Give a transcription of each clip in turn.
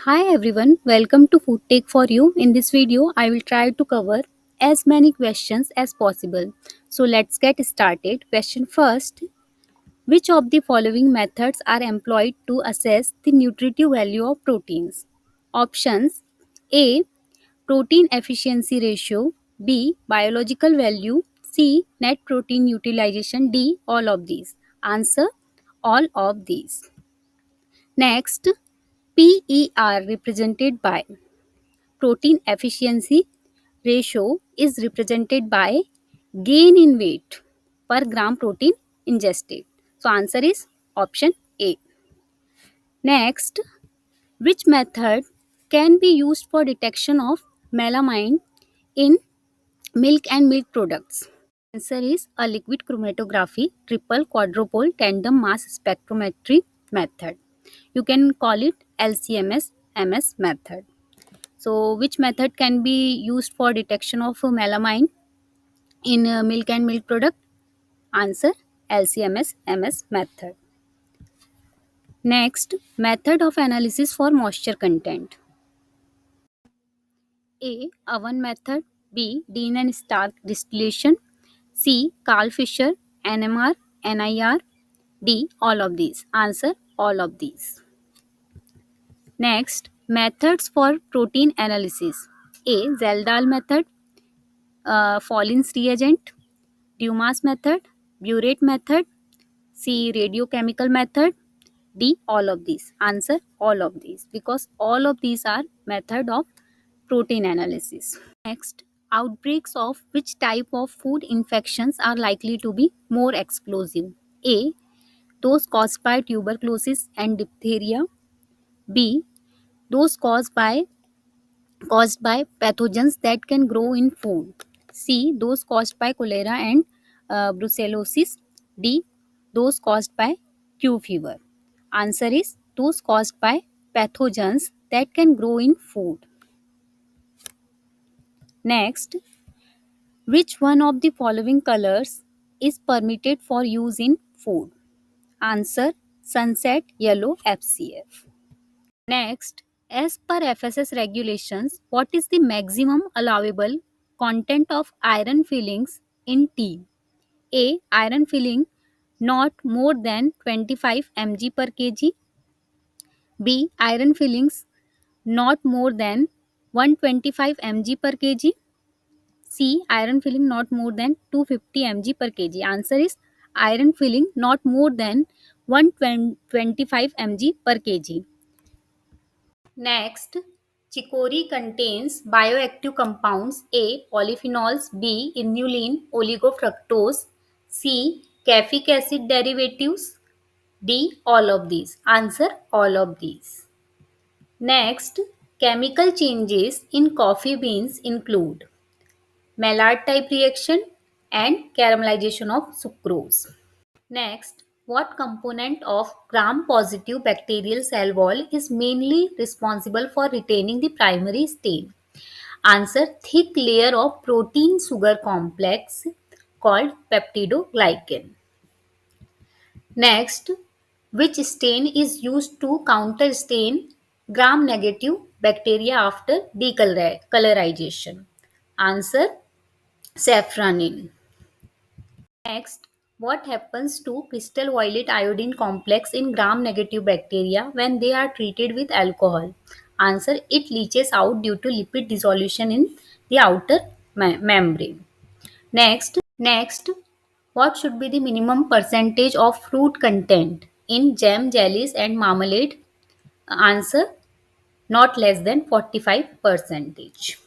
Hi everyone, welcome to Food Take for You. In this video, I will try to cover as many questions as possible. So let's get started. Question first: which of the following methods are employed to assess the nutritive value of proteins? Options: A. Protein efficiency ratio, B. Biological value, C. Net protein utilization, D. All of these. Answer: all of these. Next, PER represented by protein efficiency ratio is represented by gain in weight per gram protein ingested. So answer is option A. Next, which method can be used for detection of melamine in milk and milk products? Answer is a liquid chromatography, triple quadrupole tandem mass spectrometry method. You can call it LCMS MS method. So, which method can be used for detection of melamine in milk and milk product? Answer: LCMS MS method. Next, method of analysis for moisture content. A. Oven method. B. Dean and Stark distillation. C. Carl Fisher, NMR, NIR. D. All of these. Answer: all of these. Next, methods for protein analysis. A. Zeldal method, Follin's reagent, Dumas method, Burette method, C. Radiochemical method, D. All of these. Answer: all of these, because all of these are method of protein analysis. Next, outbreaks of which type of food infections are likely to be more explosive? A. Those caused by tuberculosis and diphtheria. B. Those caused by pathogens that can grow in food. C. Those caused by cholera and brucellosis. D. Those caused by Q fever. Answer is those caused by pathogens that can grow in food. Next, which one of the following colors is permitted for use in food? Answer: sunset yellow FCF. Next, as per FSS regulations, what is the maximum allowable content of iron fillings in tea? A. Iron filling not more than 25 mg per kg. B. Iron fillings not more than 125 mg per kg. C. Iron filling not more than 250 mg per kg. Answer is iron filling not more than 125 mg per kg. Next, chicory contains bioactive compounds: A. Polyphenols, B. Inulin, oligofructose, C. Caffeic acid derivatives, D. All of these. Answer: all of these. Next, chemical changes in coffee beans include Maillard type reaction and caramelization of sucrose. Next, what component of gram-positive bacterial cell wall is mainly responsible for retaining the primary stain? Answer: thick layer of protein sugar complex called peptidoglycan. Next, which stain is used to counter stain gram-negative bacteria after decolorization? Answer: safranin. Next, what happens to crystal violet iodine complex in gram-negative bacteria when they are treated with alcohol? Answer: it leaches out due to lipid dissolution in the outer membrane. Next, what should be the minimum percentage of fruit content in jam, jellies and marmalade? Answer: not less than 45 percentage.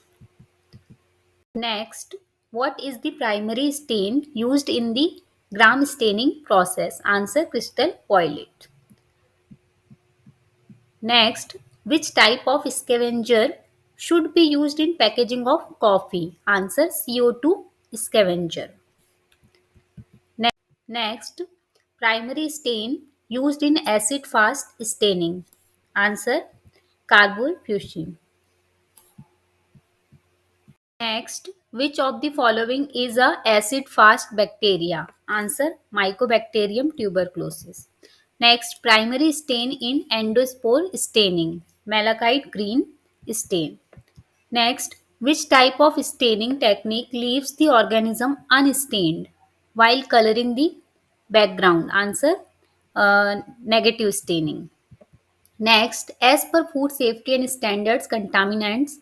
Next, what is the primary stain used in the gram staining process? Answer: crystal violet. Next, which type of scavenger should be used in packaging of coffee? Answer: CO2 scavenger. Next, primary stain used in acid fast staining. Answer: carbofuscin. Next, which of the following is a acid fast bacteria? Answer: Mycobacterium tuberculosis. Next, primary stain in endospore staining. malachite green stain. Next, which type of staining technique leaves the organism unstained while coloring the background? Answer, negative staining. Next, as per food safety and standards, contaminants,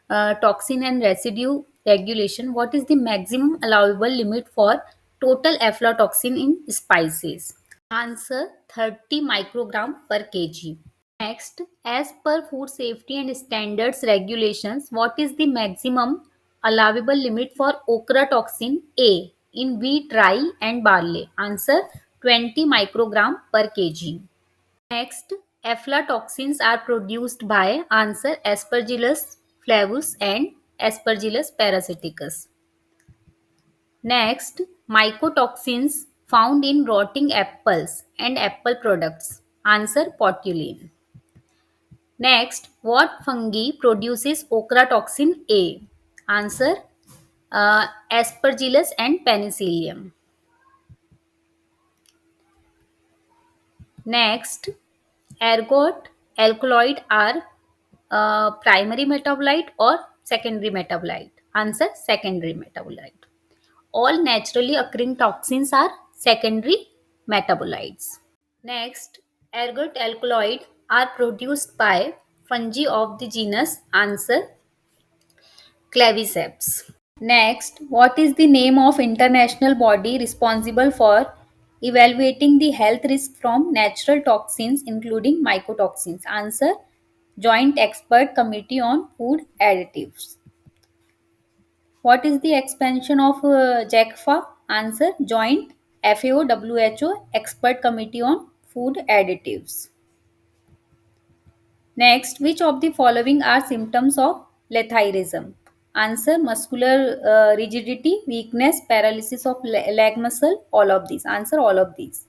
toxin and residue regulation, what is the maximum allowable limit for total aflatoxin in spices? Answer, 30 microgram per kg. Next, as per food safety and standards regulations, what is the maximum allowable limit for okra toxin A in wheat, rye and barley? Answer, 20 microgram per kg. Next, aflatoxins are produced by answer Aspergillus flavus and Aspergillus parasiticus. Next, mycotoxins found in rotting apples and apple products. Answer Botulin. Next, what fungi produces ochratoxin A? Answer Aspergillus and Penicillium. Next, ergot alkaloid are primary metabolite or secondary metabolite? Answer secondary metabolite. All naturally occurring toxins are secondary metabolites. Next, ergot alkaloid are produced by fungi of the genus answer Claviceps. Next, what is the name of international body responsible for evaluating the health risk from natural toxins including mycotoxins? Answer, Joint Expert Committee on Food Additives. What is the expansion of JECFA? Answer, Joint FAO-WHO Expert Committee on Food Additives. Next, which of the following are symptoms of letharism? Answer, muscular rigidity, weakness, paralysis of leg muscle, all of these. Answer, all of these.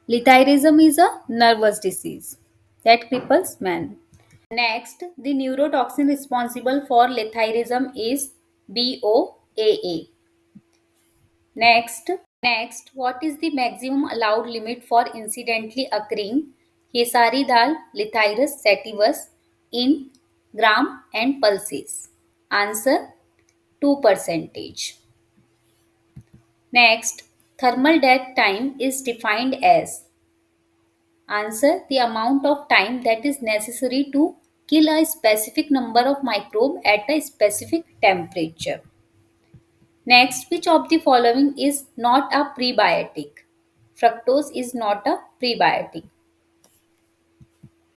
Letharism is a nervous disease that cripples man. Next, the neurotoxin responsible for letharism is BOAA. Next, what is the maximum allowed limit for incidentally occurring Kesaridal lethyrus sativus in gram and pulses? Answer, 2%. Next, thermal death time is defined as answer, the amount of time that is necessary to kill a specific number of microbe at a specific temperature. Next, which of the following is not a prebiotic? Fructose is not a prebiotic.